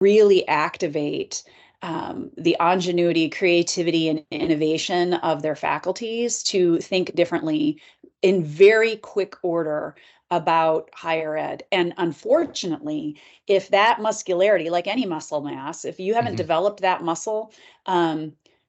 really activate the ingenuity, creativity, and innovation of their faculties to think differently in very quick order about higher ed. And unfortunately, if that muscularity, like any muscle mass, if you haven't developed that muscle,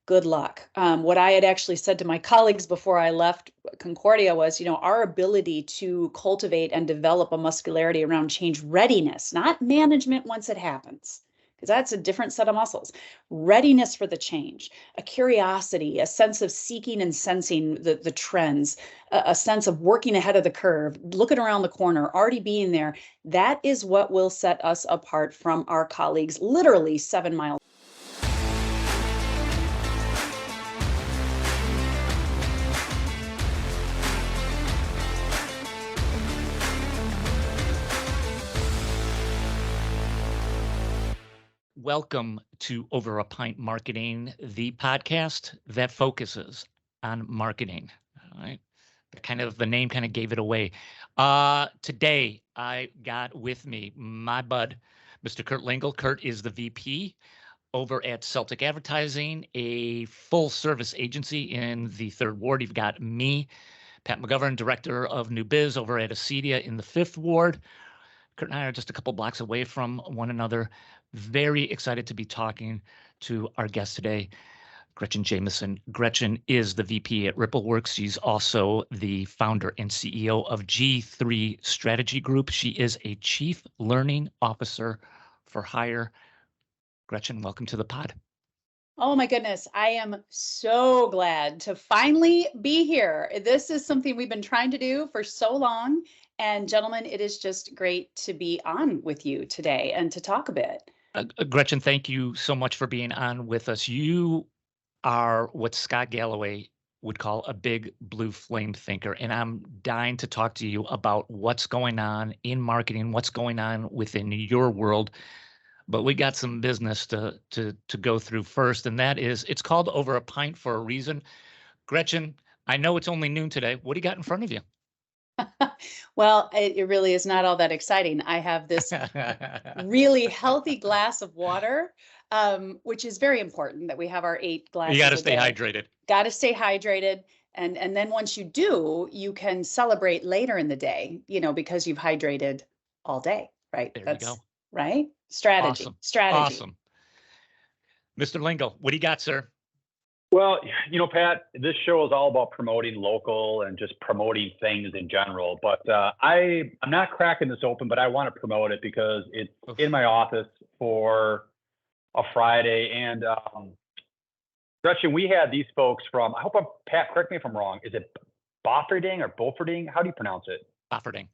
good luck. What I had actually said to my colleagues before I left Concordia was, our ability to cultivate and develop a muscularity around change readiness, not management once it happens, because that's a different set of muscles. Readiness for the change, a curiosity, a sense of seeking and sensing the trends, a sense of working ahead of the curve, looking around the corner, already being there. That is what will set us apart from our colleagues literally 7 miles. Welcome to Over a Pint Marketing, the podcast that focuses on marketing. All right. The name kind of gave it away. Today, I got with me my bud, Mr. Kurt Lingle. Kurt is the VP over at Celtic Advertising, a full-service agency in the 3rd Ward. You've got me, Pat McGovern, Director of New Biz over at Acedia in the 5th Ward. Kurt and I are just a couple blocks away from one another. Very excited to be talking to our guest today, Gretchen Jameson. Gretchen is the VP at RippleWorx. She's also the founder and CEO of G3 Strategy Group. She is a Chief Learning Officer for Hire. Gretchen, welcome to the pod. Oh my goodness, I am so glad to finally be here. This is something we've been trying to do for so long. And gentlemen, it is just great to be on with you today and to talk a bit. Gretchen, thank you so much for being on with us. You are what Scott Galloway would call a big blue flame thinker. And I'm dying to talk to you about what's going on in marketing, what's going on within your world. But we got some business to go through first, and that is, it's called Over a Pint for a reason. Gretchen, I know it's only noon today. What do you got in front of you? Well, it really is not all that exciting. I have this really healthy glass of water, which is very important that we have our 8 glasses. You got to stay hydrated. Got to stay hydrated. And then once you do, you can celebrate later in the day, because you've hydrated all day, right? There you go. Right? Strategy. Awesome. Strategy. Awesome. Mr. Lingo, what do you got, sir? Well, Pat, this show is all about promoting local and just promoting things in general. But I'm not cracking this open, but I want to promote it because it's in my office for a Friday. And Gretchen, we had these folks from, I hope Pat, correct me if I'm wrong. Is it Bofferding or Beaufording? How do you pronounce it? Bofferding.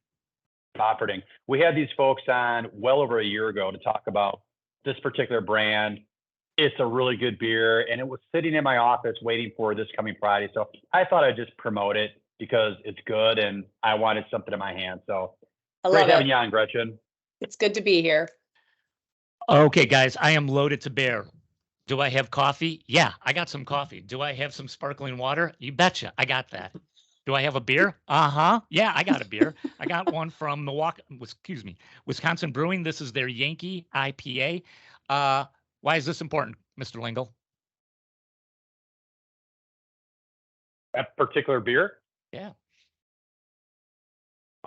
Bofferding. We had these folks on well over a year ago to talk about this particular brand. It's a really good beer, and it was sitting in my office waiting for this coming Friday. So I thought I'd just promote it because it's good, and I wanted something in my hand. So great having you on, Gretchen. It's good to be here. Okay, guys, I am loaded to bear. Do I have coffee? Yeah, I got some coffee. Do I have some sparkling water? You betcha, I got that. Do I have a beer? Yeah, I got a beer. I got one from Wisconsin Brewing. This is their Yankee IPA. Why is this important, Mr. Lingle? That particular beer? Yeah.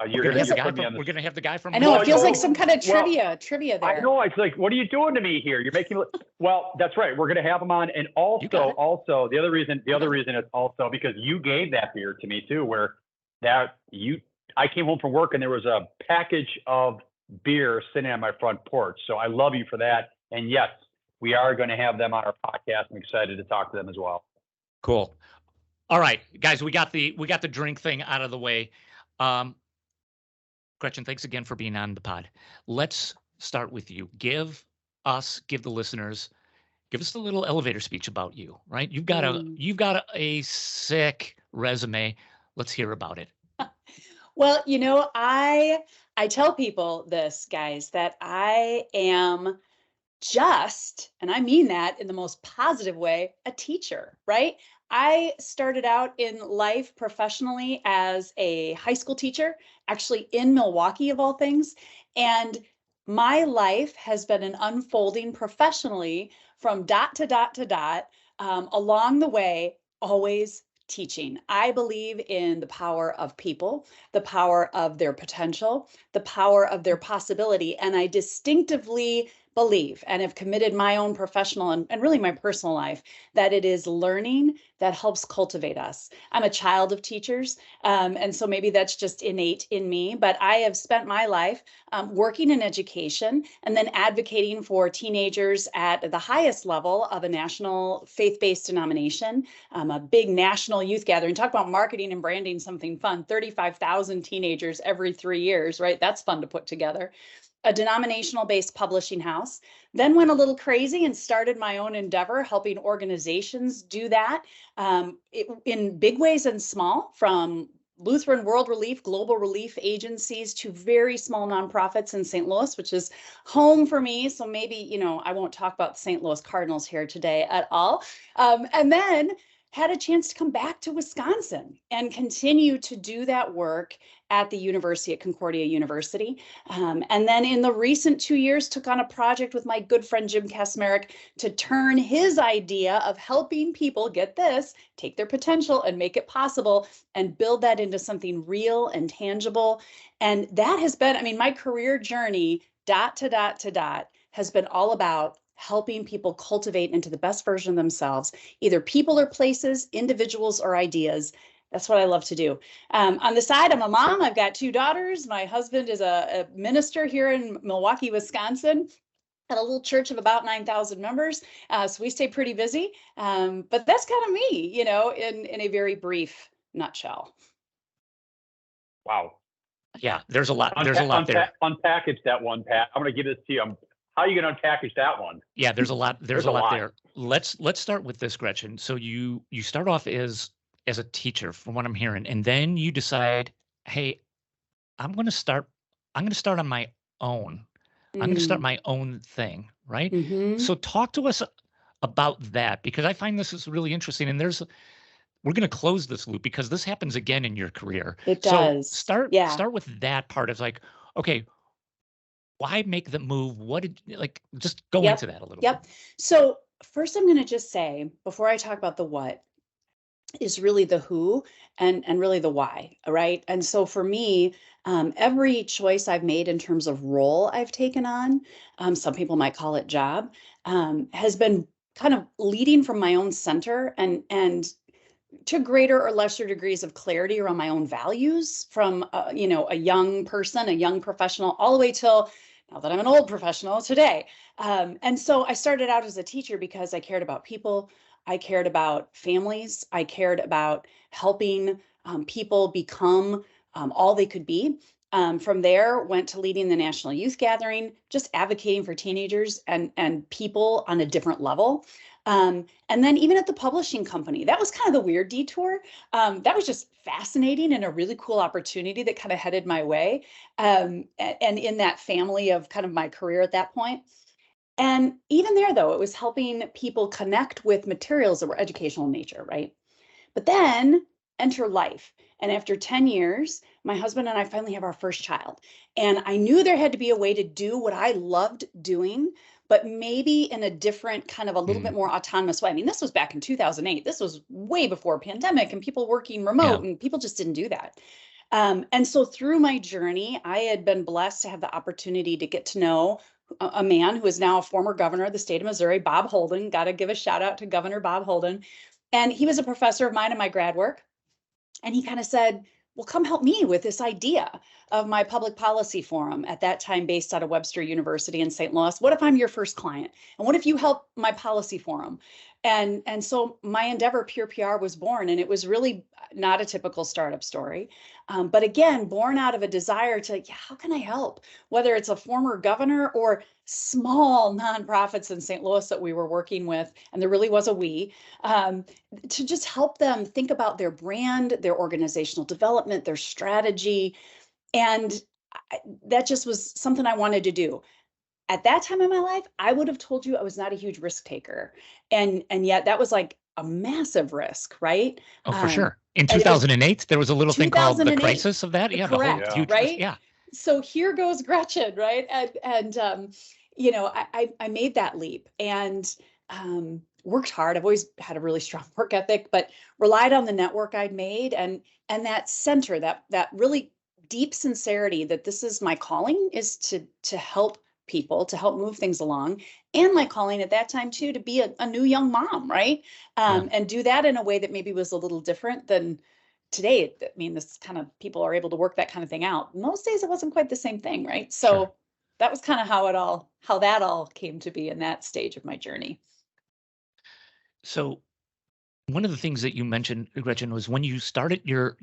We're going to have the guy from. I know, it feels like some kind of trivia there. I know, it's like, what are you doing to me here? You're making. Well, that's right. We're going to have him on, and also the other reason is also because you gave that beer to me too. I came home from work and there was a package of beer sitting on my front porch. So I love you for that. And yes, we are going to have them on our podcast. I'm excited to talk to them as well. Cool. All right, guys, we got the drink thing out of the way. Gretchen, thanks again for being on the pod. Let's start with you. Give the listeners, give us a little elevator speech about you, right? You've got a sick resume. Let's hear about it. Well, I tell people this, guys, that I am just, and I mean that in the most positive way, a teacher, right? I started out in life professionally as a high school teacher, actually in Milwaukee of all things. And my life has been an unfolding professionally from dot to dot to dot, along the way, always teaching. I believe in the power of people, the power of their potential, the power of their possibility. And I distinctively believe and have committed my own professional and really my personal life that it is learning that helps cultivate us. I'm a child of teachers, and so maybe that's just innate in me, but I have spent my life working in education and then advocating for teenagers at the highest level of a national faith-based denomination, a big national youth gathering. Talk about marketing and branding something fun, 35,000 teenagers every 3 years, right? That's fun to put together. A denominational-based publishing house, then went a little crazy and started my own endeavor, helping organizations do that in big ways and small, from Lutheran World Relief, Global Relief agencies to very small nonprofits in St. Louis, which is home for me. So maybe, I won't talk about the St. Louis Cardinals here today at all. And then had a chance to come back to Wisconsin and continue to do that work at the university, at Concordia University. And then in the recent 2 years, took on a project with my good friend, Jim Kacmarcik, to turn his idea of helping people, get this, take their potential and make it possible and build that into something real and tangible. And that has been, my career journey, dot to dot to dot, has been all about helping people cultivate into the best version of themselves, either people or places, individuals or ideas. That's what I love to do. On the side, I'm a mom. I've got 2 daughters. My husband is a minister here in Milwaukee, Wisconsin, at a little church of about 9,000 members. So we stay pretty busy. But that's kind of me, in a very brief nutshell. Wow. Yeah, there's a lot. There's a lot there. Unpackage that one, Pat. I'm going to give this to you. How are you going to unpackage that one? Yeah, there's a lot. There's a lot there. Let's start with this, Gretchen. So you start off as a teacher, from what I'm hearing, and then you decide, hey, I'm going to start on my own. I'm going to start my own thing, right? Mm-hmm. So talk to us about that, because I find this is really interesting. And we're going to close this loop because this happens again in your career. It does. So start with that part. It's like, okay, why make the move? Just go into that a little bit. So first, I'm going to just say, before I talk about the what, is really the who and really the why, right? And so for me, every choice I've made in terms of role I've taken on, some people might call it job, has been kind of leading from my own center and to greater or lesser degrees of clarity around my own values from, a young person, a young professional, all the way till now that I'm an old professional today. And so I started out as a teacher because I cared about people. I cared about families. I cared about helping people become all they could be. From there, went to leading the National Youth Gathering, just advocating for teenagers and people on a different level. And then even at the publishing company, that was kind of the weird detour. That was just fascinating and a really cool opportunity that kind of headed my way. And in that family of kind of my career at that point. And even there, though, it was helping people connect with materials that were educational in nature, right? But then enter life. And after 10 years, my husband and I finally have our first child. And I knew there had to be a way to do what I loved doing, but maybe in a different kind of a little bit more autonomous way. This was back in 2008. This was way before pandemic and people working remote, and people just didn't do that. And so through my journey, I had been blessed to have the opportunity to get to know a man who is now a former governor of the state of Missouri, Bob Holden. Got to give a shout out to Governor Bob Holden. And he was a professor of mine in my grad work. And he kind of said, well, come help me with this idea of my public policy forum, at that time based out of Webster University in St. Louis. What if I'm your first client? And what if you help my policy forum? And so my endeavor, Pure PR, was born, and it was really not a typical startup story. But again, born out of a desire to, how can I help? Whether it's a former governor or small nonprofits in St. Louis that we were working with, and there really was a we, to just help them think about their brand, their organizational development, their strategy. And that just was something I wanted to do. At that time in my life, I would have told you I was not a huge risk taker. And yet that was like a massive risk, right? Oh, for sure. In 2008, there was a little thing called the crisis of that. Yeah, correct, huge right? risk. Yeah. so here goes Gretchen, right? And you know, I made that leap and worked hard. I've always had a really strong work ethic, but relied on the network I'd made and that center, that really deep sincerity that this is my calling, is to help people, to help move things along, and my calling at that time too, to be a new young mom, right? And do that in a way that maybe was a little different than today. I mean, this kind of, people are able to work that kind of thing out. Most days it wasn't quite the same thing, right? So Sure. that was kind of how that all came to be in that stage of my journey. So one of the things that you mentioned, Gretchen, was when you started your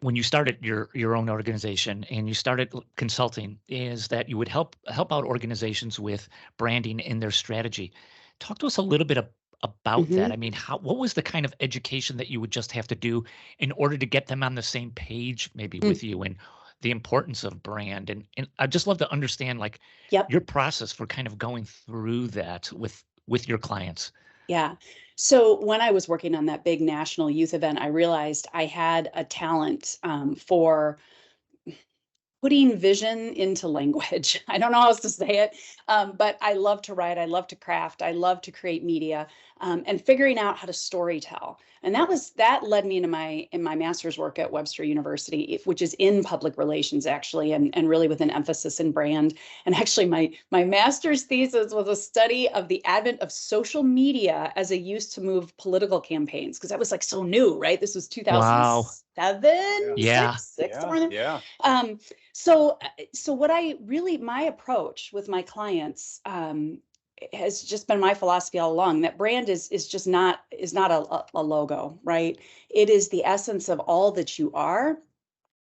own organization and you started consulting, is that you would help out organizations with branding in their strategy. Talk to us a little bit about that. I mean, what was the kind of education that you would just have to do in order to get them on the same page, maybe with you, and the importance of brand? And I'd just love to understand, like, Yep. your process for kind of going through that with your clients. Yeah. So when I was working on that big national youth event, I realized I had a talent for putting vision into language. I don't know how else to say it, but I love to write. I love to craft. I love to create media, and figuring out how to story tell. And that led me into my master's work at Webster University, which is in public relations actually, and really with an emphasis in brand. And actually, my master's thesis was a study of the advent of social media as a use to move political campaigns, because that was like so new, right? This was 2007, Yeah. six, somewhere in there. Yeah. So what my approach with my clients has just been my philosophy all along, that brand is just not a logo, right? It is the essence of all that you are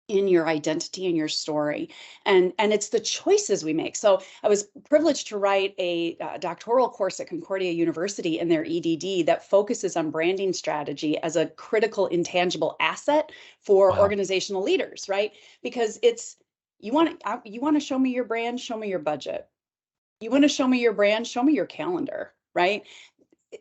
in your identity and your story, and it's the choices we make. So I was privileged to write a doctoral course at Concordia University in their EDD that focuses on branding strategy as a critical intangible asset for organizational leaders, right? Because it's, you want to show me your brand, show me your budget. You want to show me your brand, show me your calendar, right?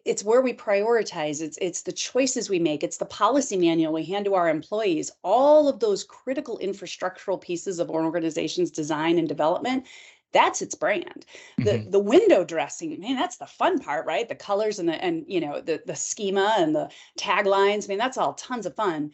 It's where we prioritize. It's the choices we make. It's the policy manual we hand to our employees. All of those critical infrastructural pieces of an organization's design and development, that's its brand. The window dressing, man, that's the fun part, right? The colors and you know, the schema and the taglines. I mean, that's all tons of fun.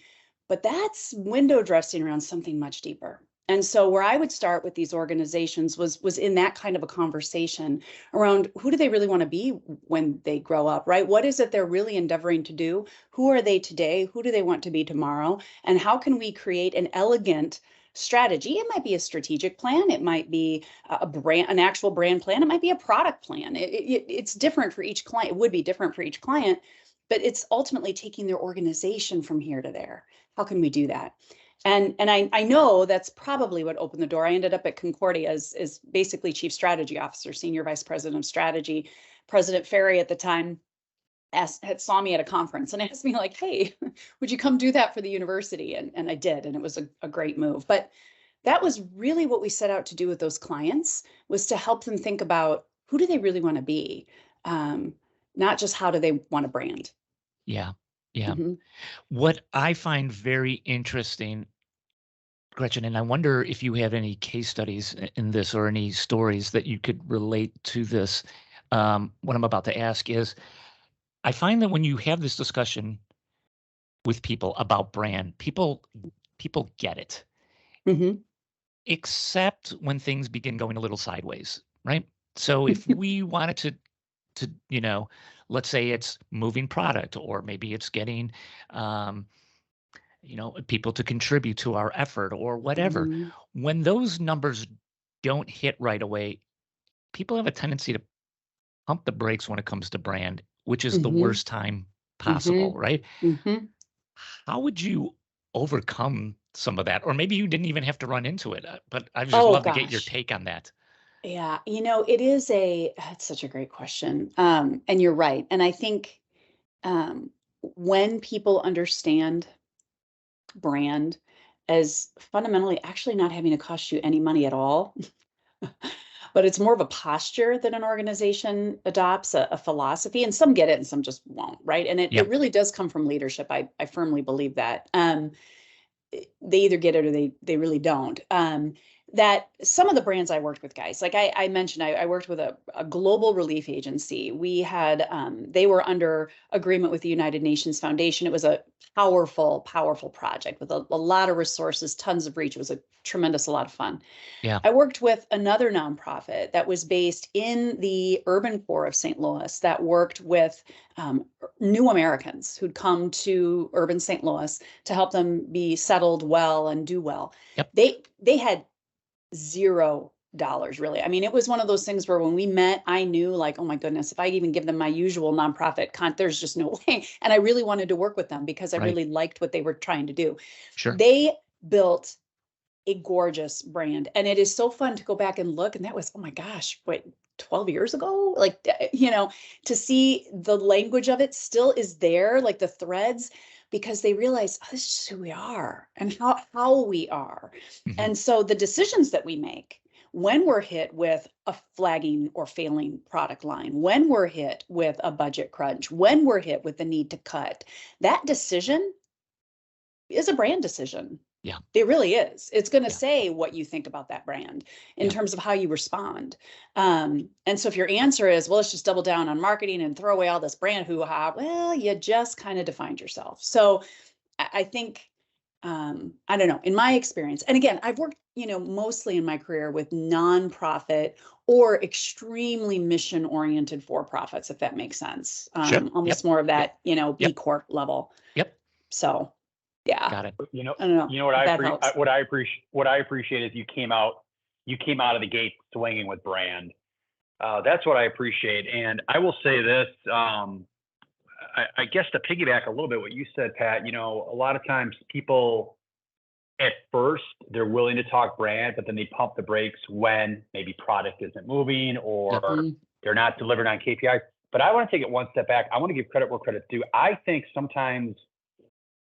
But that's window dressing around something much deeper. And so where I would start with these organizations was in that kind of a conversation around, who do they really want to be when they grow up, right? What is it they're really endeavoring to do? Who are they today? Who do they want to be tomorrow? And how can we create an elegant strategy? It might be a strategic plan. It might be an actual brand plan. It might be a product plan. It's different for each client. It would be different for each client, but it's ultimately taking their organization from here to there. How can we do that? And I know that's probably what opened the door. I ended up at Concordia as basically chief strategy officer, senior vice president of strategy. President Ferry at the time saw me at a conference and asked me, like, hey, would you come do that for the university? And I did, and it was a great move. But that was really what we set out to do with those clients, was to help them think about, who do they really want to be? Not just how do they want to brand. Yeah. Yeah. What I find very interesting, Gretchen, and I wonder if you have any case studies in this or any stories that you could relate to this. What I'm about to ask is, I find that when you have this discussion with people about brand, people get it, except when things begin going a little sideways, right? So if we wanted to, you know, let's say it's moving product, or maybe it's getting, you know, people to contribute to our effort or whatever. When those numbers don't hit right away, people have a tendency to pump the brakes when it comes to brand, which is the worst time possible, right? How would you overcome some of that? Or maybe you didn't even have to run into it, but I'd just love to get your take on that. Yeah, you know, it's such a great question. And you're right. And I think when people understand brand as fundamentally actually not having to cost you any money at all, but it's more of a posture that an organization adopts, a philosophy, and some get it and some just won't, right? And it really does come from leadership. I firmly believe that. They either get it or they really don't. that some of the brands I worked with, guys, like I mentioned, I worked with a global relief agency. We had, they were under agreement with the United Nations Foundation. It was a powerful, powerful project with a lot of resources, tons of reach. It was a lot of fun. Yeah. I worked with another nonprofit that was based in the urban core of St. Louis that worked with new Americans who'd come to urban St. Louis to help them be settled well and do well. Yep. They had $0 really. I mean, it was one of those things where when we met, I knew like, oh my goodness, if I even give them my usual nonprofit there's just no way. And I really wanted to work with them because I really liked what they were trying to do. Sure. They built a gorgeous brand, and it is so fun to go back and look. And that was, oh my gosh, what, 12 years ago? Like, you know, to see the language of it still is there, like the threads, because they realize, oh, this is who we are and how we are. Mm-hmm. And so the decisions that we make when we're hit with a flagging or failing product line, when we're hit with a budget crunch, when we're hit with the need to cut, that decision is a brand decision. Yeah. It really is. It's going to say what you think about that brand in terms of how you respond. And so if your answer is, well, let's just double down on marketing and throw away all this brand hoo-ha, well, you just kind of defined yourself. So I think, I don't know, in my experience, and again, I've worked, you know, mostly in my career with nonprofit or extremely mission-oriented for-profits, if that makes sense. Sure. Almost more of that, you know, B Corp level. Yep. So. Yeah. Got it. You know, I don't know. You know what I appreciate is you came out of the gate swinging with brand. That's what I appreciate. And I will say this, I guess to piggyback a little bit what you said, Pat, you know, a lot of times people at first they're willing to talk brand, but then they pump the brakes when maybe product isn't moving or they're not delivering on KPIs. But I want to take it one step back. I want to give credit where credit's due. I think sometimes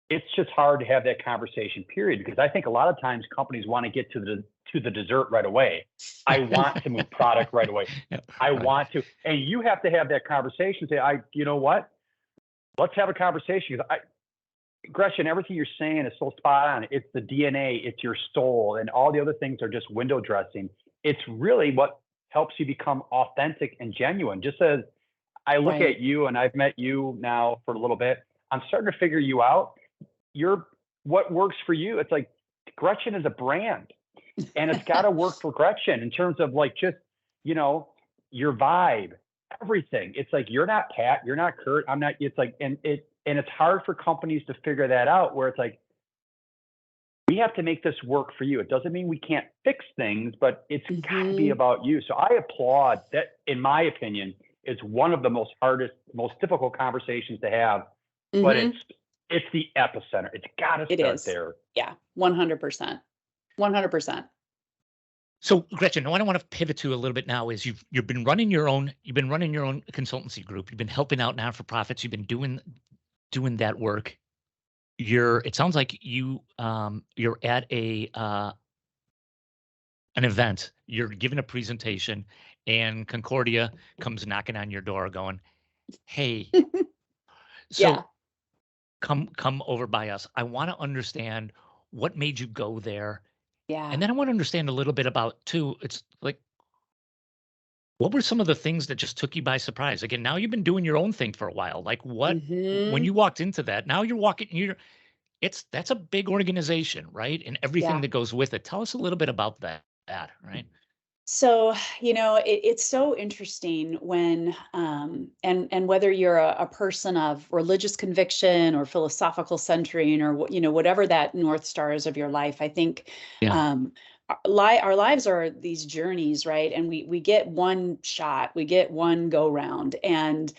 it's just hard to have that conversation, period, because I think a lot of times companies want to get to the dessert right away. I want to move product right away. I want to, and you have to have that conversation. Say, you know what? Let's have a conversation. Gretchen, everything you're saying is so spot on. It's the DNA, it's your soul, and all the other things are just window dressing. It's really what helps you become authentic and genuine. Just as I look at you, and I've met you now for a little bit, I'm starting to figure you out. You're what works for you. It's like Gretchen is a brand, and it's got to work for Gretchen in terms of like just, you know, your vibe, everything. It's like you're not Pat, you're not Kurt, I'm not. It's like, and it's hard for companies to figure that out. Where it's like we have to make this work for you. It doesn't mean we can't fix things, but it's got to be about you. So I applaud that. In my opinion, it's one of the most difficult conversations to have, but it's the epicenter. It's got to start there. Yeah, 100%. 100%. So Gretchen, what I want to pivot to a little bit now is you've been running your own consultancy group. You've been helping out not-for-profits. You've been doing that work. It sounds like you're at an event. You're giving a presentation, and Concordia comes knocking on your door, going, "Hey, so." Come over by us. I want to understand what made you go there. Yeah. And then I want to understand a little bit about too, it's like, what were some of the things that just took you by surprise? Again, now you've been doing your own thing for a while. Like when you walked into that, now that's a big organization, right? And everything that goes with it. Tell us a little bit about that, right? So, you know, it's so interesting when, and whether you're a person of religious conviction or philosophical centering or, you know, whatever that North Star is of your life, I think our lives are these journeys, right? And we get one shot, we get one go round. And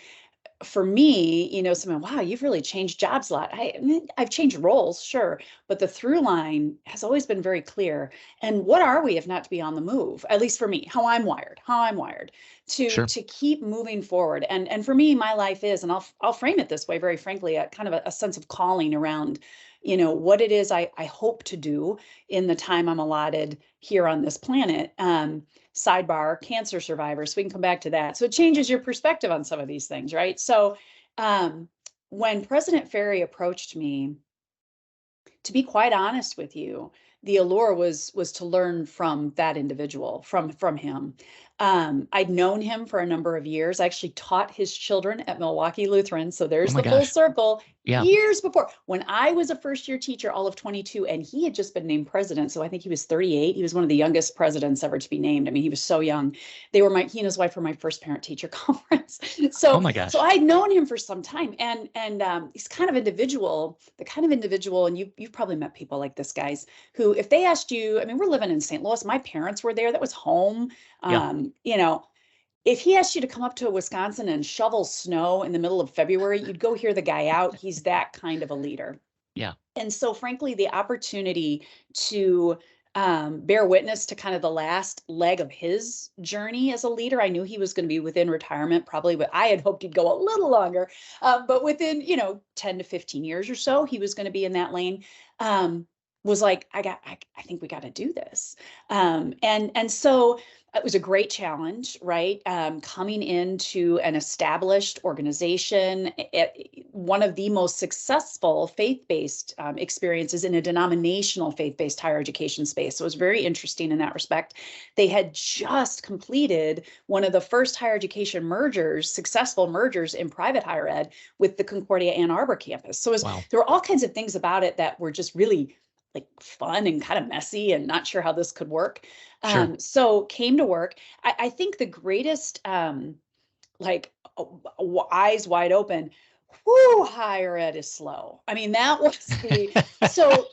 for me, you know, someone, wow, you've really changed jobs a lot. I mean, I've changed roles, sure, but the through line has always been very clear. And what are we if not to be on the move? At least for me, how I'm wired to keep moving forward. And for me, my life is, and I'll frame it this way, very frankly, a kind of a sense of calling around, you know, what it is I hope to do in the time I'm allotted here on this planet. Sidebar, cancer survivor. So we can come back to that. So it changes your perspective on some of these things, right? So when President Ferry approached me, to be quite honest with you, the allure was to learn from that individual, from him. I'd known him for a number of years. I actually taught his children at Milwaukee Lutheran. So Oh there's my the full gosh. circle. Yeah. Years before, when I was a first-year teacher, all of 22, and he had just been named president. So I think he was 38. He was one of the youngest presidents ever to be named. I mean, he was so young. He and his wife were my first parent-teacher conference. Oh So my gosh. so I'd known him for some time, and he's kind of individual, the kind of individual, and you've probably met people like this, guys, who if they asked you, I mean, we're living in St. Louis. My parents were there. That was home. Yeah. You know, if he asked you to come up to Wisconsin and shovel snow in the middle of February, you'd go hear the guy out. He's that kind of a leader. Yeah. And so, frankly, the opportunity to bear witness to kind of the last leg of his journey as a leader, I knew he was going to be within retirement, probably, but I had hoped he'd go a little longer. But within, 10 to 15 years or so, he was going to be in that lane. Was like, I think we got to do this. And so it was a great challenge, right? Coming into an established organization, one of the most successful faith-based experiences in a denominational faith-based higher education space. So it was very interesting in that respect. They had just completed one of the first higher education mergers, successful mergers in private higher ed with the Concordia Ann Arbor campus. So there were all kinds of things about it that were just really like fun and kind of messy and not sure how this could work. Sure. So came to work. I think the greatest, eyes wide open, whoo, higher ed is slow. I mean, that was so,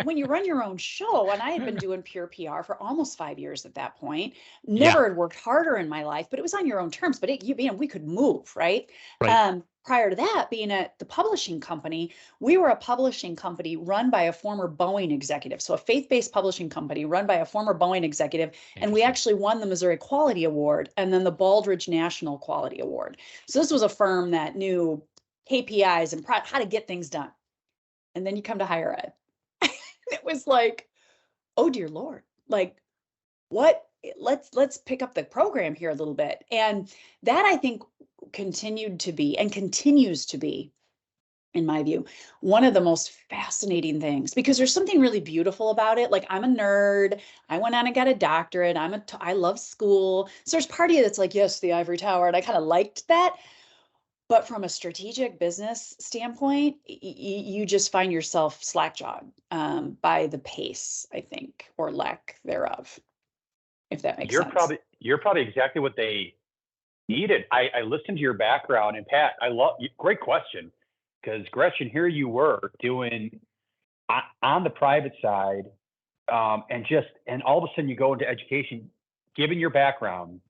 when you run your own show, and I had been doing pure PR for almost 5 years at that point, never had worked harder in my life, but it was on your own terms, but we could move, right? Right. Prior to that, being at the publishing company, we were a publishing company run by a former Boeing executive. So a faith-based publishing company run by a former Boeing executive. And we actually won the Missouri Quality Award and then the Baldrige National Quality Award. So this was a firm that knew KPIs and how to get things done. And then you come to higher ed. It was like, oh, dear Lord, like what? Let's pick up the program here a little bit. And that, I think, continued to be and continues to be, in my view, one of the most fascinating things, because there's something really beautiful about it. Like, I'm a nerd. I went on and got a doctorate. I love school. So there's part of you that's like, yes, the ivory tower. And I kind of liked that. But from a strategic business standpoint, you just find yourself slack-jawed by the pace, I think, or lack thereof, if that makes sense. You're probably exactly what they needed. I listened to your background, and Pat, great question, because Gretchen, here you were doing on the private side, and all of a sudden you go into education. Given your background,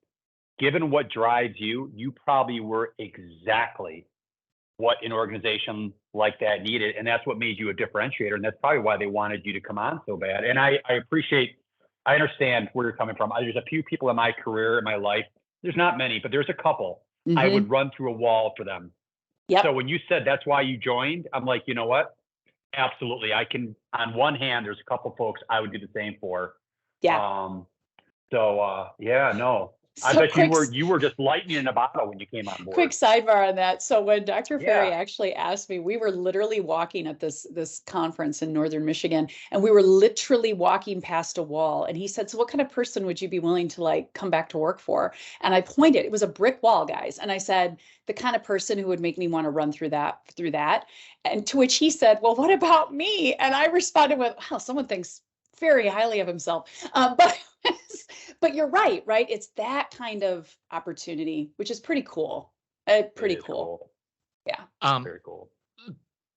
given what drives you, you probably were exactly what an organization like that needed, and that's what made you a differentiator, and that's probably why they wanted you to come on so bad. And I understand where you're coming from. There's a few people in my career, in my life. There's not many, but there's a couple. Mm-hmm. I would run through a wall for them. Yep. So when you said that's why you joined, I'm like, you know what? Absolutely. I can, on one hand, there's a couple folks I would do the same for. Yeah. No. I bet you were just lightning in a bottle when you came on board. Quick sidebar on that. So when Dr. Ferry actually asked me, we were literally walking at this conference in Northern Michigan, and we were literally walking past a wall. And he said, so what kind of person would you be willing to come back to work for? And I pointed, it was a brick wall, guys. And I said, the kind of person who would make me want to run through that. And to which he said, well, what about me? And I responded with, wow, someone thinks very highly of himself. But you're right? It's that kind of opportunity, which is pretty cool. Pretty cool. Yeah. Very cool.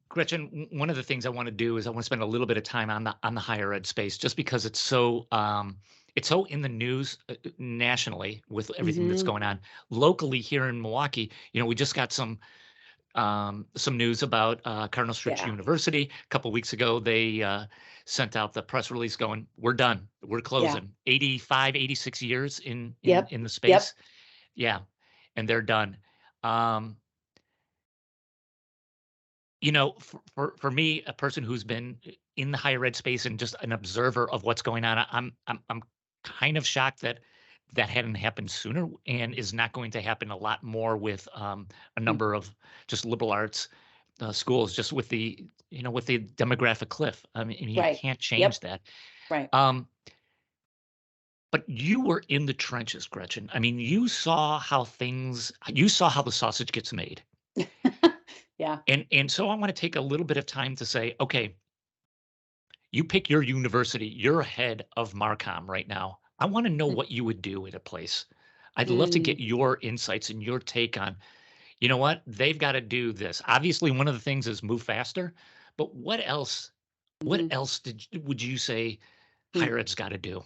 Gretchen, one of the things I want to do is I want to spend a little bit of time on the higher ed space, just because it's so in the news nationally with everything that's going on. Locally here in Milwaukee, we just got some news about Cardinal Stritch University. A couple of weeks ago, they sent out the press release going, we're done. We're closing. 85, 86 years in the space. Yep. Yeah. And they're done. For me, a person who's been in the higher ed space and just an observer of what's going on, I'm kind of shocked that hadn't happened sooner, and is not going to happen a lot more with a number of just liberal arts schools, just with the with the demographic cliff. I mean, you Right. can't Yep. change that. Right. But you were in the trenches, Gretchen. I mean, you saw how the sausage gets made. Yeah. And so I want to take a little bit of time to say, okay, you pick your university, you're ahead of Marcom right now. I want to know what you would do at a place. I'd love to get Mm, your insights and your take on, you know what, they've got to do this. Obviously, one of the things is move faster, but what else? What mhm. else would you say Mm. higher ed's got to do?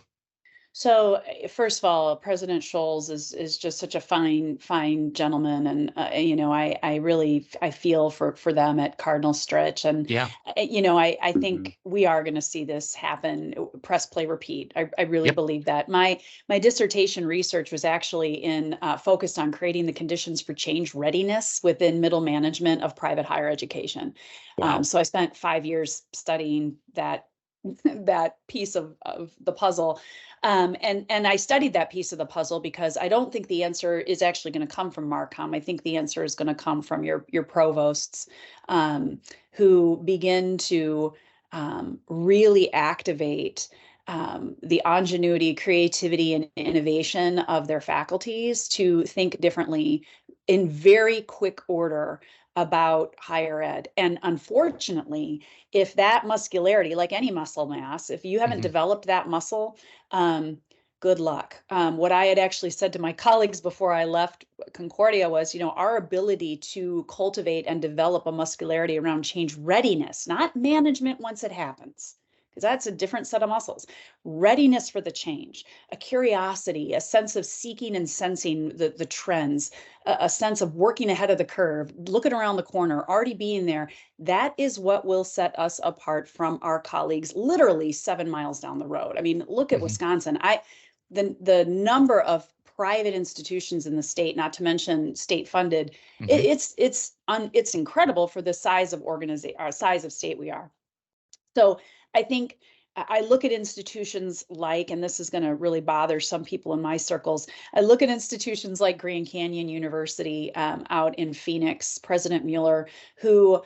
So, first of all, President Scholes is just such a fine gentleman, and I really I feel for them at Cardinal Stretch, and Yeah. I Mhm. think we are going to see this happen. Press play repeat. I really Yep. believe that. My dissertation research was actually in focused on creating the conditions for change readiness within middle management of private higher education. Wow. So I spent 5 years studying that that piece of the puzzle. And I studied that piece of the puzzle because I don't think the answer is actually going to come from Marcom. I think the answer is going to come from your provosts, who begin to really activate the ingenuity, creativity, and innovation of their faculties to think differently in very quick order about higher ed. And unfortunately, if that muscularity, like any muscle mass, if you haven't Hmm. developed that muscle, um, good luck. What I had actually said to my colleagues before I left Concordia was, our ability to cultivate and develop a muscularity around change readiness, not management once it happens, because that's a different set of muscles. Readiness for the change, a curiosity, a sense of seeking and sensing the trends, a sense of working ahead of the curve, looking around the corner, already being there. That is what will set us apart from our colleagues literally 7 miles down the road. I mean, look at Hmm. Wisconsin. The number of private institutions in the state, not to mention state funded, Hmm. it's incredible for the size of organization, size of state we are. So I think I look at institutions like, and this is going to really bother some people in my circles. I look at institutions like Grand Canyon University out in Phoenix, President Mueller, who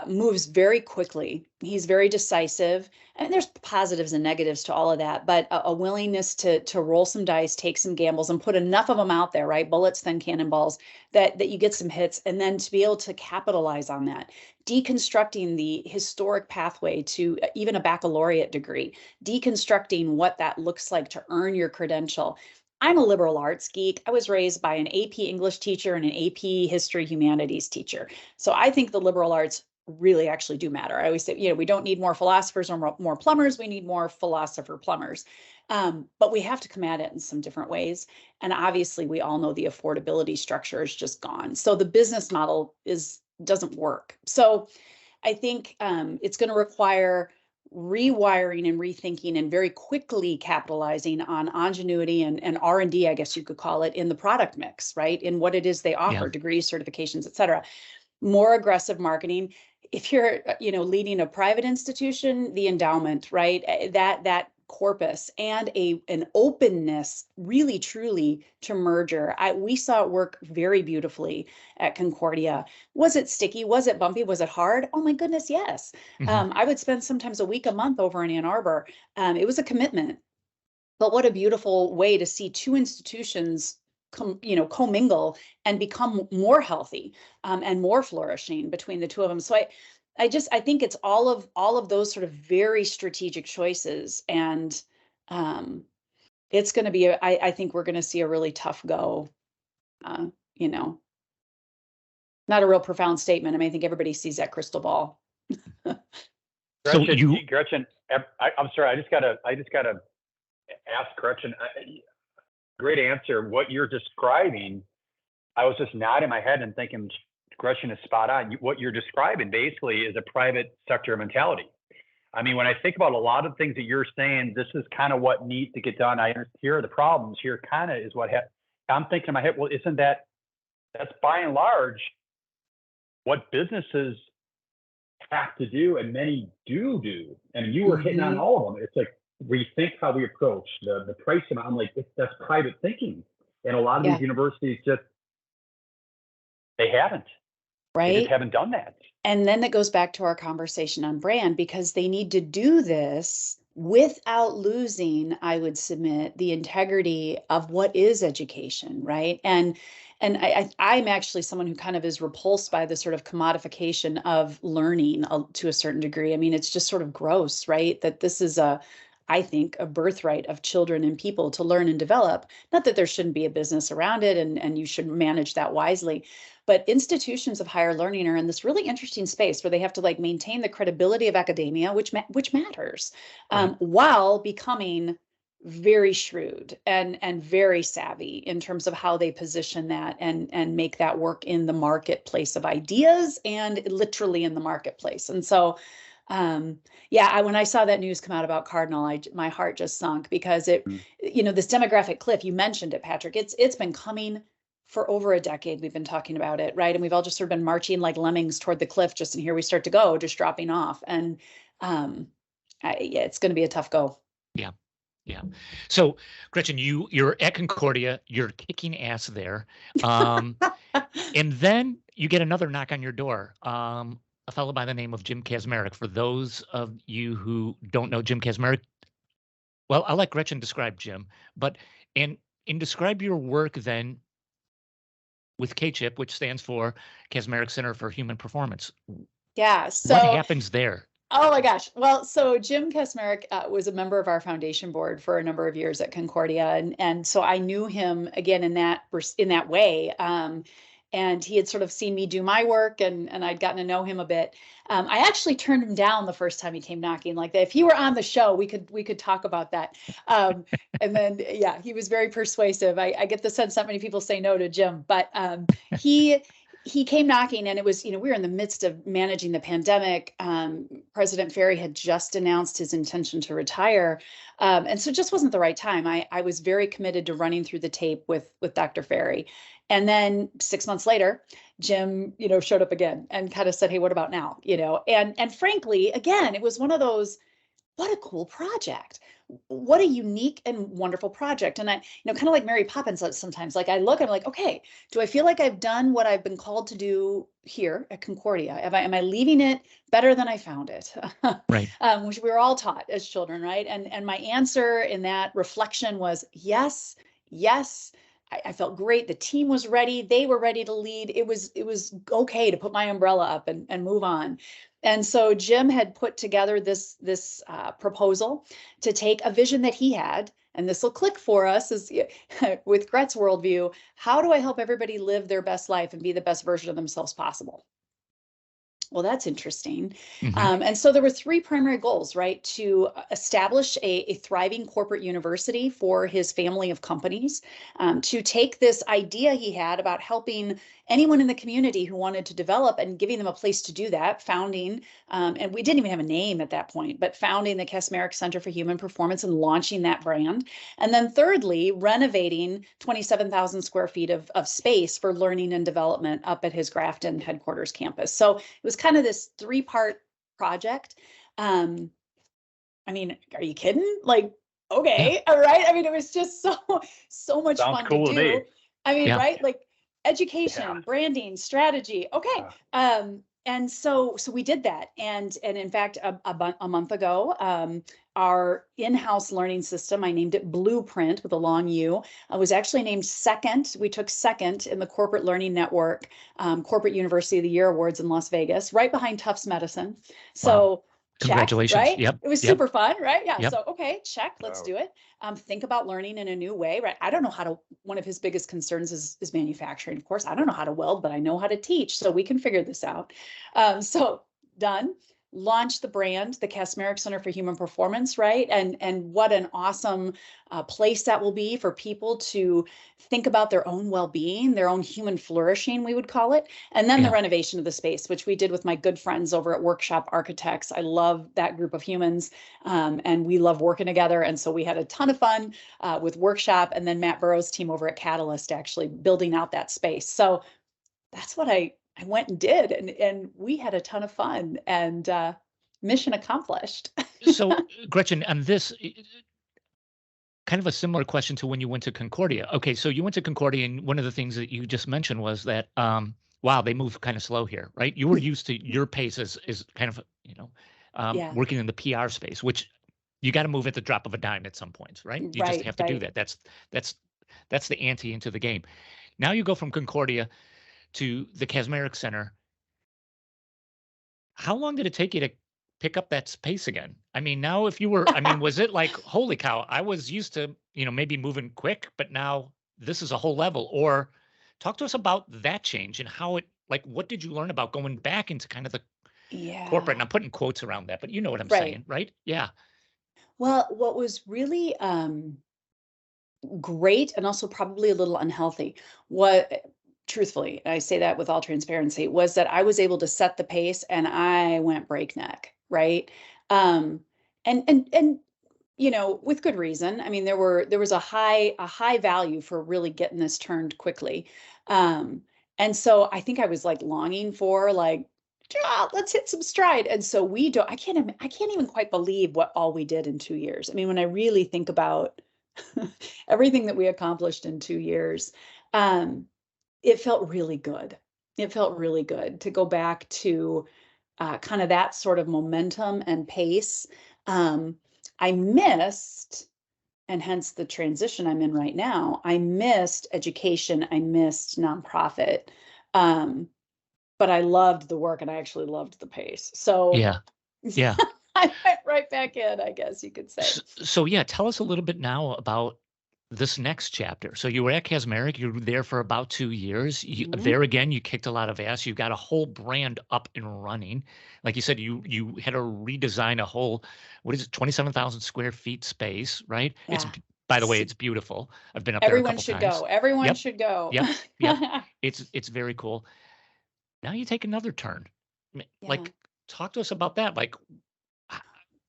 moves very quickly. He's very decisive, and there's positives and negatives to all of that, but a willingness to roll some dice, take some gambles, and put enough of them out there, right? Bullets, then cannonballs, that you get some hits, and then to be able to capitalize on that, deconstructing the historic pathway to even a baccalaureate degree, deconstructing what that looks like to earn your credential. I'm a liberal arts geek. I was raised by an AP English teacher and an AP History Humanities teacher. So I think the liberal arts really actually do matter. I always say, we don't need more philosophers or more plumbers. We need more philosopher plumbers. But we have to come at it in some different ways. And obviously, we all know the affordability structure is just gone. So the business model doesn't work. So I think it's going to require rewiring and rethinking and very quickly capitalizing on ingenuity and R&D, I guess you could call it, in the product mix, right? In what it is they Yeah. offer, degrees, certifications, et cetera. More aggressive marketing. If you're, leading a private institution, the endowment, right? That corpus and an openness really truly to merger. We saw it work very beautifully at Concordia. Was it sticky? Was it bumpy? Was it hard? Oh my goodness, yes. Hmm. I would spend sometimes a week, a month over in Ann Arbor. It was a commitment, but what a beautiful way to see two institutions commingle and become more healthy, and more flourishing between the two of them. So I think it's all of those sort of very strategic choices, and it's going to be I think we're going to see a really tough go. uh, you know Not a real profound statement. I mean, I think everybody sees that crystal ball. So Gretchen, I'm sorry. I just gotta ask Gretchen. Great answer. What you're describing, I was just nodding my head and thinking Gretchen is spot on. What you're describing basically is a private sector mentality. I mean, when I think about a lot of things that you're saying, this is kind of what needs to get done. Here are the problems. Here kind of is what I'm thinking in my head. Well, isn't that's by and large what businesses have to do, and many do. And you were hitting on Mhm. all of them. It's like rethink how we approach the price amount. I'm like, that's private thinking, and a lot of Yeah. these universities just they haven't. They just right? haven't done that. And then that goes back to our conversation on brand, because they need to do this without losing, I would submit, the integrity of what is education, right? And I'm actually someone who kind of is repulsed by the sort of commodification of learning to a certain degree. I mean, it's just sort of gross, right? That this is I think, a birthright of children and people to learn and develop. Not that there shouldn't be a business around it, and you should manage that wisely. But institutions of higher learning are in this really interesting space where they have to like maintain the credibility of academia, which matters, Right. while becoming very shrewd and very savvy in terms of how they position that and make that work in the marketplace of ideas and literally in the marketplace. And so yeah, when I saw that news come out about Cardinal, my heart just sunk, because this demographic cliff, you mentioned it, Patrick, it's been coming for over a decade. We've been talking about it, right? And we've all just sort of been marching like lemmings toward the cliff, and here we start to go, just dropping off. And yeah, it's going to be a tough go. Yeah. Yeah. So, Gretchen, you're at Concordia, you're kicking ass there. And then you get another knock on your door. A fellow by the name of Jim Kacmarcik. For those of you who don't know Jim Kacmarcik, well, I'll let Gretchen describe Jim, but in describe your work then with KCHIP, which stands for Kacmarcik Center for Human Performance. Yeah. So what happens there? Oh my gosh. Well, so Jim Kacmarcik was a member of our foundation board for a number of years at Concordia. And so I knew him again in that way. And he had sort of seen me do my work, and I'd gotten to know him a bit. I actually turned him down the first time he came knocking. Like, if he were on the show, we could talk about that. And then, yeah, he was very persuasive. I get the sense not many people say no to Jim, but he came knocking, and it was, we were in the midst of managing the pandemic. President Ferry had just announced his intention to retire. And so it just wasn't the right time. I was very committed to running through the tape with Dr. Ferry. And then 6 months later, Jim, showed up again and kind of said, hey, what about now? And frankly, again, it was one of those, what a cool project. What a unique and wonderful project. And I, kind of like Mary Poppins sometimes, like I look, I'm like, okay, do I feel like I've done what I've been called to do here at Concordia? Am I leaving it better than I found it? Right. Which we were all taught as children, right? And my answer in that reflection was yes, yes. I felt great. The team was ready. They were ready to lead. It was okay to put my umbrella up and move on. And so Jim had put together this proposal to take a vision that he had, and this will click for us is with Gret's worldview. How do I help everybody live their best life and be the best version of themselves possible? Well, that's interesting. Mm-hmm. And so there were three primary goals, right? To establish a thriving corporate university for his family of companies, to take this idea he had about helping anyone in the community who wanted to develop and giving them a place to do that, founding, and we didn't even have a name at that point, but founding the Kacmarcik Center for Human Performance and launching that brand. And then thirdly, renovating 27,000 square feet of space for learning and development up at his Grafton headquarters campus. So it was kind of this three-part project. I mean, are you kidding? Like, okay, all right. I mean, it was just so much Sounds fun cool to do. me. I mean, Yeah. right? Like education, branding, strategy. Okay. And so we did that. And in fact, a month ago, our in-house learning system, I named it Blueprint with a long U, was actually named second. We took second in the Corporate Learning Network Corporate University of the Year Awards in Las Vegas, right behind Tufts Medicine. So wow. Congratulations. Check, right? Yep. It was super fun, right? Yeah. Yep. So, okay, check. Let's do it. Think about learning in a new way, right? I don't know how to, one of his biggest concerns is manufacturing. Of course, I don't know how to weld, but I know how to teach. So we can figure this out. So done. Launch the brand, the Kacmarcik Center for Human Performance, right? And what an awesome place that will be for people to think about their own well-being, their own human flourishing, we would call it. And then the renovation of the space, which we did with my good friends over at Workshop Architects. I love that group of humans, and we love working together. And so we had a ton of fun with Workshop, and then Matt Burrow's team over at Catalyst actually building out that space. So that's what I went and did, and we had a ton of fun, and mission accomplished. So, Gretchen, on this, kind of a similar question to when you went to Concordia. Okay, so you went to Concordia, and one of the things that you just mentioned was that wow, they move kind of slow here, right? You were used to your pace is kind of, Yeah. working in the PR space, which you got to move at the drop of a dime at some points, right? You just Right, have to do right. that. That's the ante into the game. Now you go from Concordia to the Kacmarcik Center. How long did it take you to pick up that space again? I mean, now if you were, I mean, was it like, holy cow, I was used to, maybe moving quick, but now this is a whole level? Or talk to us about that change and how it, like, what did you learn about going back into kind of the corporate? And Yeah. I'm putting quotes around that, but you know what I'm Right. saying, right? Yeah. Well, what was really great and also probably a little unhealthy, what truthfully, I say that with all transparency, was that I was able to set the pace and I went breakneck, right? Um, and with good reason. I mean, there was a high value for really getting this turned quickly. Um, and so I think I was like longing for like, let's hit some stride. And so I can't even quite believe what all we did in 2 years. I mean, when I really think about everything that we accomplished in 2 years, um, it felt really good. It felt really good to go back to kind of that sort of momentum and pace. Um, I missed, and hence the transition I'm in right now, I missed education, I missed nonprofit. Um, but I loved the work and I actually loved the pace. So Yeah. Yeah. I went right back in, I guess you could say. So yeah, tell us a little bit now about this next chapter. So you were at Kacmarcik, you were there for about 2 years. Mhm. There again, you kicked a lot of ass. You got a whole brand up and running. Like you said, you had to redesign a whole, what is it, 27,000 square feet space, right? Yeah. By the way, it's beautiful. I've been up there a Everyone couple should times. go. Everyone Yep, should go. yep, yep. It's very cool. Now you take another turn. Yeah. Like, talk to us about that. Like, ah,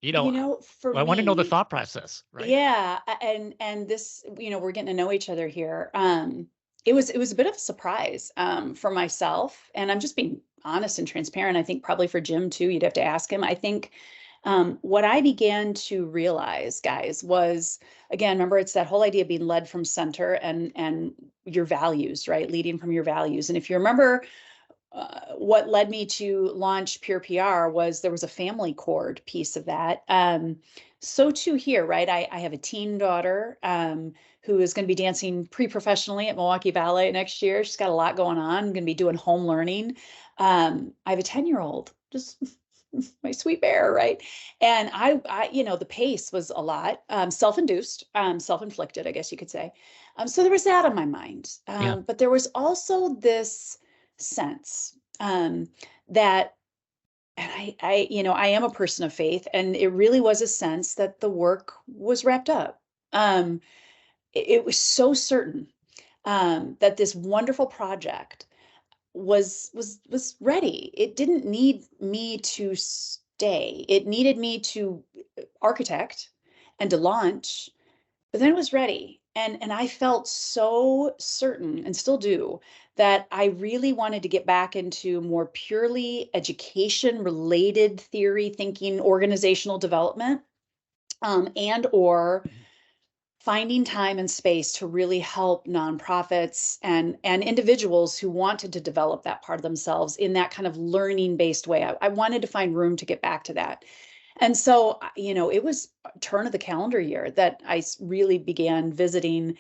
you know, For I want to know the me, thought process, right? yeah, and this, we're getting to know each other here. It was a bit of a surprise for myself, and I'm just being honest and transparent. I think probably for Jim too, you'd have to ask him. I think what I began to realize, guys, was again, remember, it's that whole idea of being led from center and your values, right? Leading from your values. And if you remember, what led me to launch Pure PR was there was a family cord piece of that. So too here, right? I have a teen daughter who is going to be dancing pre-professionally at Milwaukee Ballet next year. She's got a lot going on. I'm going to be doing home learning. I have a 10-year-old, just my sweet bear, right? And the pace was a lot, self-induced, self-inflicted, I guess you could say. So there was that on my mind. Yeah. But there was also this sense that, and I am a person of faith, and it really was a sense that the work was wrapped up. It was so certain that this wonderful project was ready. It didn't need me to stay. It needed me to architect and to launch, but then it was ready. And I felt so certain, and still do, that I really wanted to get back into more purely education related theory thinking, organizational development, and or finding time and space to really help nonprofits and individuals who wanted to develop that part of themselves in that kind of learning based way. I wanted to find room to get back to that. And so, it was turn of the calendar year that I really began visiting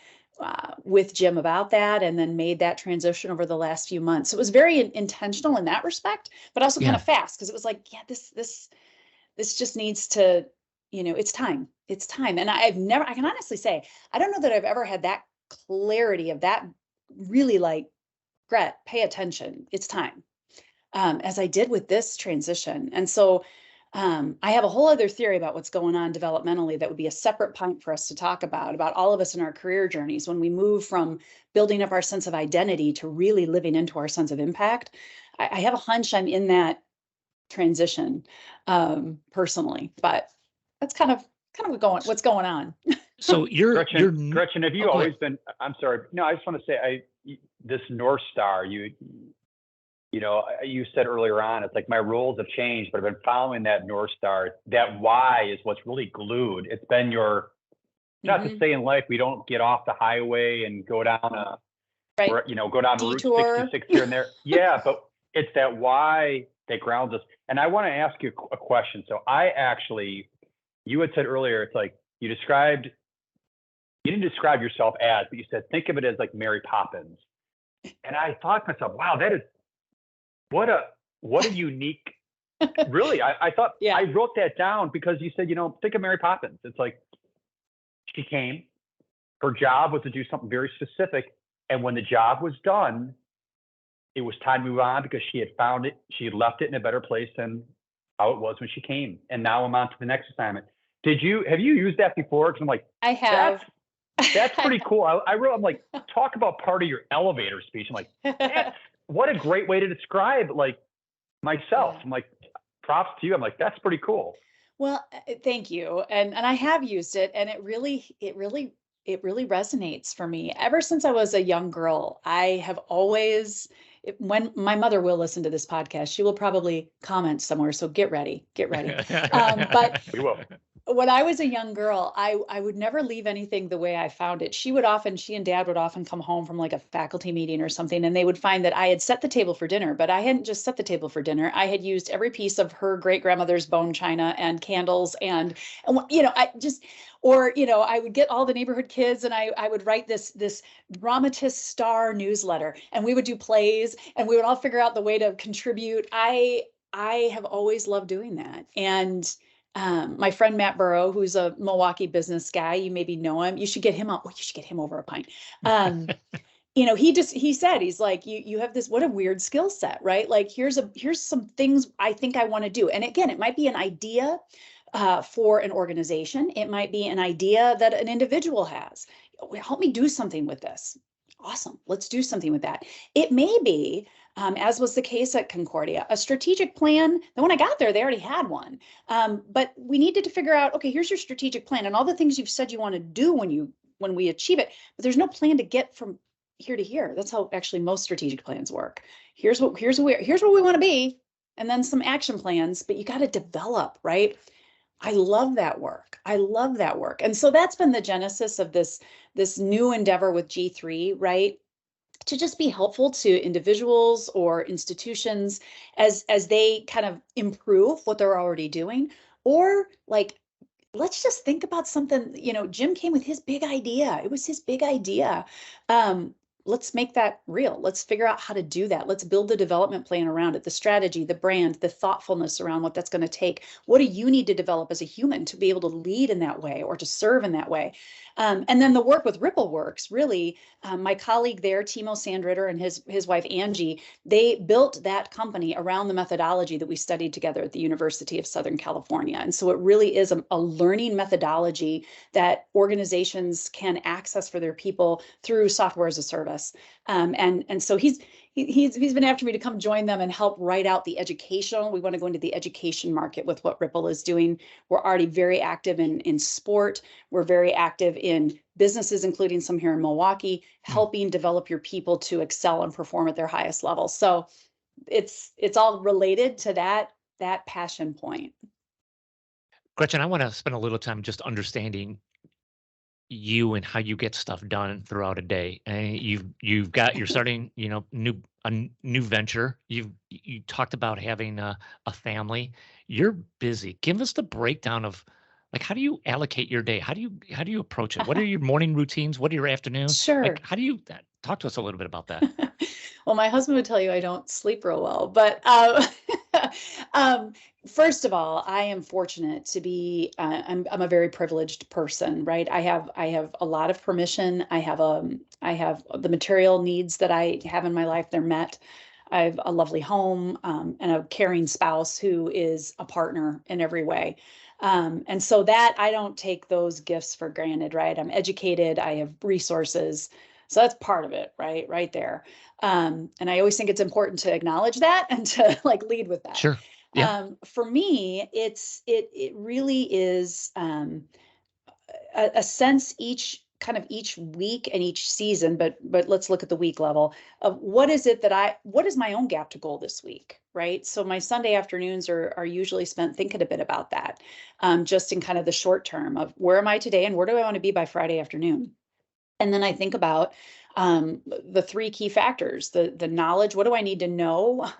with Jim about that, and then made that transition over the last few months. So it was very intentional in that respect, but also kind Yeah. of fast, because it was like, yeah, this just needs to, it's time. It's time. And I can honestly say, I don't know that I've ever had that clarity of that really like, Gret, pay attention. It's time. As I did with this transition. And so I have a whole other theory about what's going on developmentally that would be a separate pint for us to talk about all of us in our career journeys when we move from building up our sense of identity to really living into our sense of impact. I have a hunch I'm in that transition personally, but that's kind of what's going on. So Gretchen, have you go always ahead. been, I'm sorry. No, I just want to say, this North Star, you said earlier on, it's like my roles have changed, but I've been following that North Star. That why is what's really glued. It's been not to say in life, we don't get off the highway and go down Right. We're, go down Detour. Route 66 here and there. Yeah, but it's that why that grounds us. And I want to ask you a question. So you had said earlier, it's like you didn't describe yourself as, but you said, think of it as like Mary Poppins. And I thought to myself, wow, that is, what a unique, really, I thought, Yeah. I wrote that down because you said, think of Mary Poppins. It's like, she came, her job was to do something very specific. And when the job was done, it was time to move on because she had found it. She had left it in a better place than how it was when she came. And now I'm on to the next assignment. Have you used that before? Because I'm like, I have. That's pretty cool. I'm like, talk about part of your elevator speech. I'm like, what a great way to describe like myself. I'm like, props to you. I'm like, that's pretty cool. Well, thank you. And I have used it, and it really resonates for me. Ever since I was a young girl, I have always, when my mother will listen to this podcast, she will probably comment somewhere. So get ready. But We will. When I was a young girl, I would never leave anything the way I found it. She and Dad would often come home from like a faculty meeting or something, and they would find that I had set the table for dinner, but I hadn't just set the table for dinner. I had used every piece of her great grandmother's bone china and candles and I would get all the neighborhood kids and I would write this dramatist star newsletter, and we would do plays and we would all figure out the way to contribute. I have always loved doing that. And my friend Matt Burrow, who's a Milwaukee business guy, you maybe know him. You should get him over a pint. He said, he's like, you have this, what a weird skill set, right? Like, here's some things I think I want to do. And again, it might be an idea for an organization. It might be an idea that an individual has. Help me do something with this. Awesome. Let's do something with that. It may be, as was the case at Concordia, a strategic plan. Then when I got there, they already had one. But we needed to figure out, okay, here's your strategic plan and all the things you've said you want to do when we achieve it. But there's no plan to get from here to here. That's how actually most strategic plans work. Here's what we want to be, and then some action plans. But you got to develop, right? I love that work. And so that's been the genesis of this new endeavor with G3, right? To just be helpful to individuals or institutions as they kind of improve what they're already doing. Or like, let's just think about something, Jim came with his big idea. It was his big idea. Let's make that real. Let's figure out how to do that. Let's build the development plan around it, the strategy, the brand, the thoughtfulness around what that's going to take. What do you need to develop as a human to be able to lead in that way or to serve in that way? And then the work with RippleWorx, really, my colleague there, Timo Sandritter, and his wife, Angie, they built that company around the methodology that we studied together at the University of Southern California. And so it really is a learning methodology that organizations can access for their people through software as a service. And so he's been after me to come join them and help write out the educational. We want to go into the education market with what Ripple is doing. We're already very active in sport. We're very active in businesses, including some here in Milwaukee, helping develop your people to excel and perform at their highest level. So it's all related to that passion point. Gretchen, I want to spend a little time just understanding you and how you get stuff done throughout a day. And you're starting, a new venture. You talked about having a family. You're busy. Give us the breakdown of like, how do you allocate your day? How do you approach it? What are your morning routines? What are your afternoons? Sure. Like, how do you talk to us a little bit about that? Well, my husband would tell you I don't sleep real well, but first of all, I am fortunate to be. I'm a very privileged person, right? I have a lot of permission. I have the material needs that I have in my life. They're met. I have a lovely home and a caring spouse who is a partner in every way. And so that I don't take those gifts for granted, right? I'm educated. I have resources. So that's part of it, right there. And I always think it's important to acknowledge that and to like lead with that. Sure. Yeah. For me, it really is a sense each week and each season, but let's look at the week level of what is my own gap to goal this week, right? So my Sunday afternoons are usually spent thinking a bit about that, just in kind of the short term of where am I today and where do I want to be by Friday afternoon? And then I think about, The three key factors, the knowledge, what do I need to know,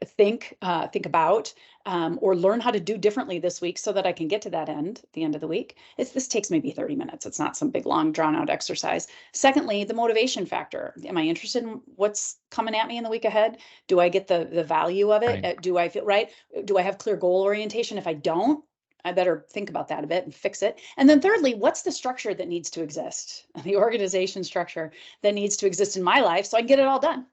think about, or learn how to do differently this week so that I can get to that end, the end of the week. This takes maybe 30 minutes. It's not some big, long, drawn out exercise. Secondly, the motivation factor. Am I interested in what's coming at me in the week ahead? Do I get the value of it? Right. Do I feel right? Do I have clear goal orientation? If I don't, I better think about that a bit and fix it. And then thirdly, what's the structure that needs to exist? The organization structure that needs to exist in my life so I can get it all done.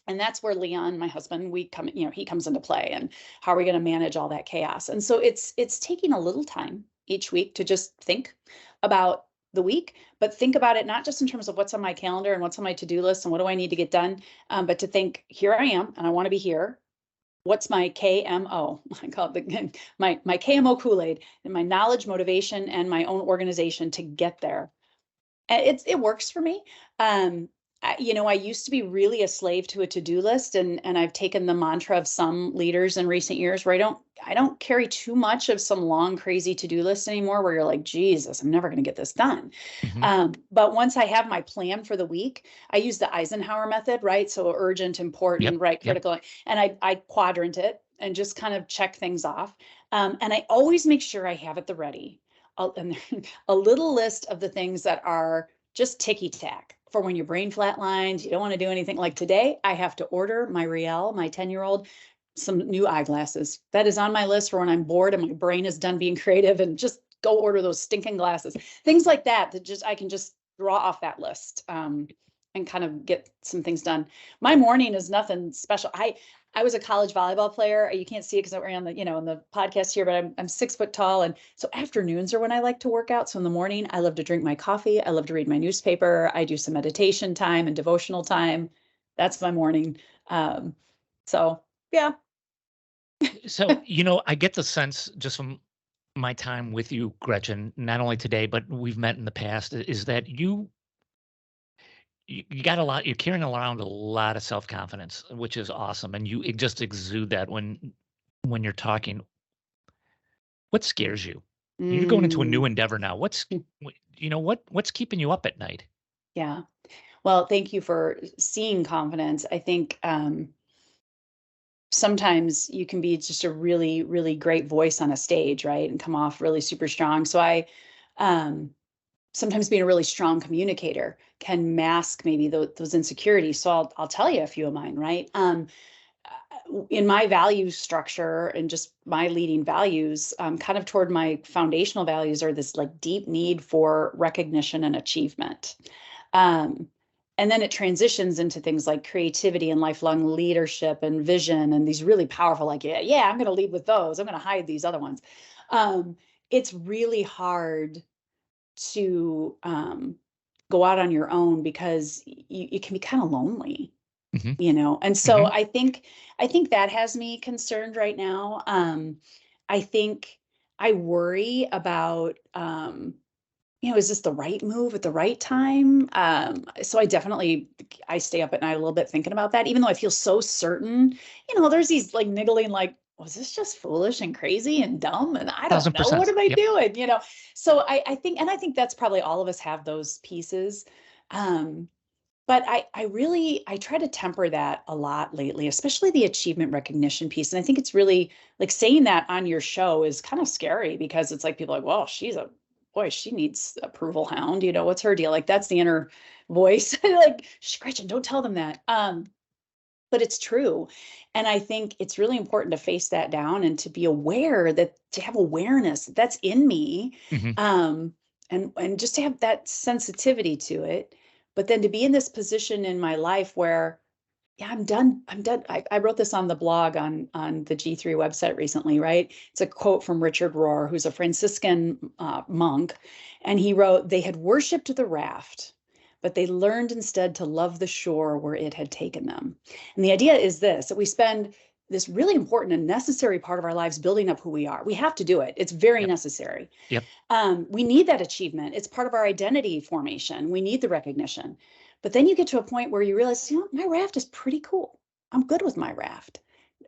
And that's where Leon, my husband, he comes into play, and how are we going to manage all that chaos? And so it's taking a little time each week to just think about the week, but think about it not just in terms of what's on my calendar and what's on my to-do list and what do I need to get done, but to think, here I am and I want to be here. What's my KMO? I call it my KMO Kool-Aid, and my knowledge, motivation, and my own organization to get there. And it works for me. I used to be really a slave to a to-do list, and I've taken the mantra of some leaders in recent years where I don't carry too much of some long, crazy to-do list anymore where you're like, Jesus, I'm never going to get this done. But once I have my plan for the week, I use the Eisenhower method, right? So urgent, important, right, critical, and I quadrant it and just kind of check things off. And I always make sure I have at the ready a little list of the things that are just ticky-tack for when your brain flatlines, you don't want to do anything. Like today, I have to order my Riel, my 10-year-old, some new eyeglasses. That is on my list for when I'm bored and my brain is done being creative, and just go order those stinking glasses. Things like that I can just draw off that list and kind of get some things done. My morning is nothing special. I was a college volleyball player. You can't see it because we're on the, on the podcast here, but I'm 6 foot tall. And so afternoons are when I like to work out. So in the morning, I love to drink my coffee. I love to read my newspaper. I do some meditation time and devotional time. That's my morning. So yeah. So, I get the sense just from my time with you, Gretchen, not only today, but we've met in the past, is that you got you're carrying around a lot of self-confidence, which is awesome. And you just exude that when you're talking. What scares you? You're going into a new endeavor now. What's keeping you up at night? Yeah. Well, thank you for seeing confidence. I think sometimes you can be just a really, really great voice on a stage, right? And come off really super strong. So I sometimes being a really strong communicator can mask maybe those insecurities. So I'll tell you a few of mine, right? In my value structure and just my leading values, kind of toward my foundational values are this like deep need for recognition and achievement. And then it transitions into things like creativity and lifelong leadership and vision and these really powerful, like, yeah, I'm going to lead with those. I'm going to hide these other ones. It's really hard to go out on your own because you can be kind of lonely. And so I think that has me concerned right now. I think I worry about, is this the right move at the right time? So I stay up at night a little bit thinking about that, even though I feel so certain, there's these like niggling, like, was this just foolish and crazy and dumb? And I don't know, what am I doing? So I think that's probably all of us have those pieces. But I try to temper that a lot lately, especially the achievement recognition piece. And I think it's really like saying that on your show is kind of scary because it's like people are like, well, she needs approval hound. What's her deal? Like that's the inner voice. Like, Gretchen, don't tell them that. But it's true. And I think it's really important to face that down and to be aware to have awareness that's in me. And just to have that sensitivity to it. But then to be in this position in my life where, yeah, I'm done. I wrote this on the blog on the G3 website recently, right? It's a quote from Richard Rohr, who's a Franciscan monk. And he wrote, "They had worshiped the raft, but they learned instead to love the shore where it had taken them." And the idea is this, that we spend this really important and necessary part of our lives building up who we are. We have to do it. It's very necessary. We need that achievement. It's part of our identity formation. We need the recognition. But then you get to a point where you realize, my raft is pretty cool. I'm good with my raft.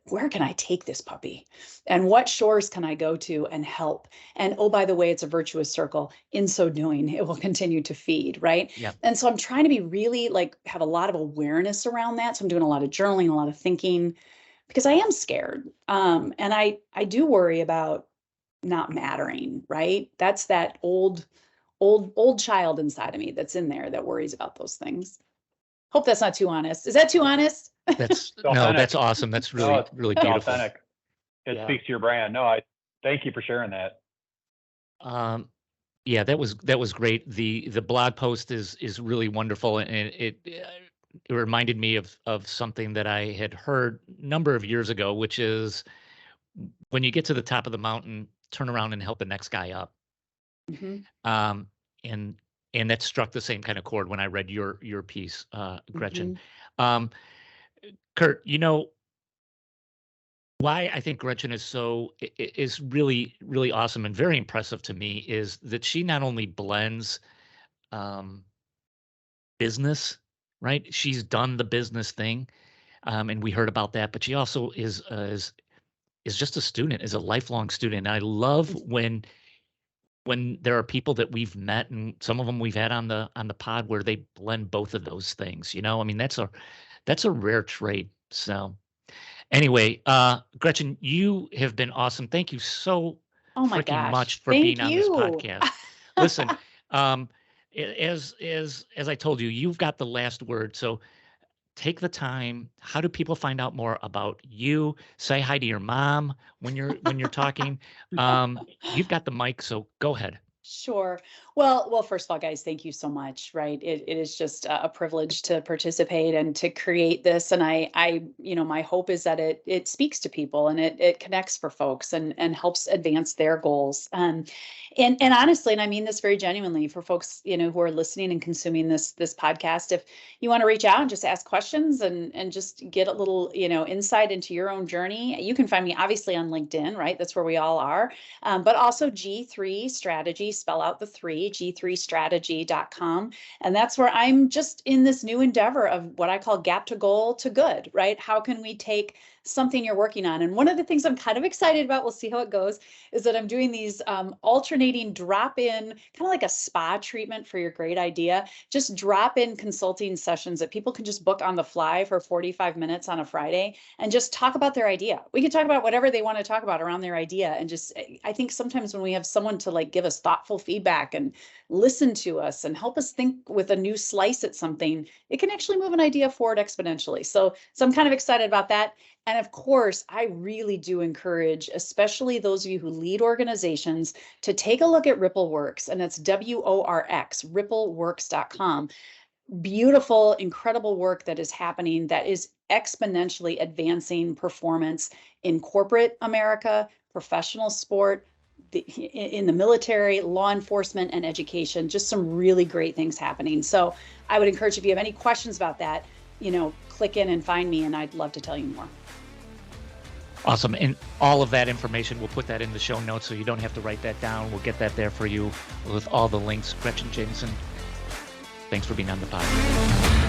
where can I take this puppy? And what shores can I go to and help? And oh, by the way, it's a virtuous circle. In so doing, it will continue to feed, right? Yeah. And so I'm trying to be really like have a lot of awareness around that. So I'm doing a lot of journaling, a lot of thinking, because I am scared. And I do worry about not mattering, right? That's that old child inside of me that's in there that worries about those things. Hope that's not too honest. Is that too honest? That's no, that's awesome. That's really, really beautiful. Authentic. It speaks to your brand. No, I thank you for sharing that. Yeah, that was great. The blog post is really wonderful, and it reminded me of something that I had heard a number of years ago, which is when you get to the top of the mountain, turn around and help the next guy up. Mm-hmm. And that struck the same kind of chord when I read your piece, Gretchen. Mm-hmm. Kurt, you know why I think Gretchen is really, really awesome and very impressive to me is that she not only blends business, right? She's done the business thing, and we heard about that, but she also is just a student, is a lifelong student. And I love when there are people that we've met, and some of them we've had on the pod, where they blend both of those things. You know, I mean, that's a rare trait. So anyway, Gretchen, you have been awesome. Thank you so freaking much for being on this podcast. Listen, as I told you, you've got the last word. So take the time. How do people find out more about you? Say hi to your mom when you're talking. You've got the mic, so go ahead. Sure. Well, first of all, guys, thank you so much. Right. It is just a privilege to participate and to create this. And I, my hope is that it speaks to people and it connects for folks and helps advance their goals. And honestly, and I mean this very genuinely for folks, who are listening and consuming this podcast, if you want to reach out and just ask questions and just get a little, insight into your own journey, you can find me obviously on LinkedIn, right? That's where we all are. But also G3 Strategy, spell out the 3, g3strategy.com. And that's where I'm just in this new endeavor of what I call gap to goal to good, right? How can we take something you're working on? And one of the things I'm kind of excited about, we'll see how it goes, is that I'm doing these alternating drop-in, kind of like a spa treatment for your great idea, just drop-in consulting sessions that people can just book on the fly for 45 minutes on a Friday and just talk about their idea. We can talk about whatever they want to talk about around their idea. And just, I think sometimes when we have someone to like give us thoughtful feedback and listen to us and help us think with a new slice at something, it can actually move an idea forward exponentially. So I'm kind of excited about that. And of course, I really do encourage, especially those of you who lead organizations, to take a look at RippleWorx, and it's WORX, RippleWorx.com. Beautiful, incredible work that is happening that is exponentially advancing performance in corporate America, professional sport, in the military, law enforcement, and education. Just some really great things happening. So I would encourage, if you have any questions about that, click in and find me, and I'd love to tell you more. Awesome. And all of that information, we'll put that in the show notes so you don't have to write that down. We'll get that there for you with all the links. Gretchen Jameson, thanks for being on the podcast.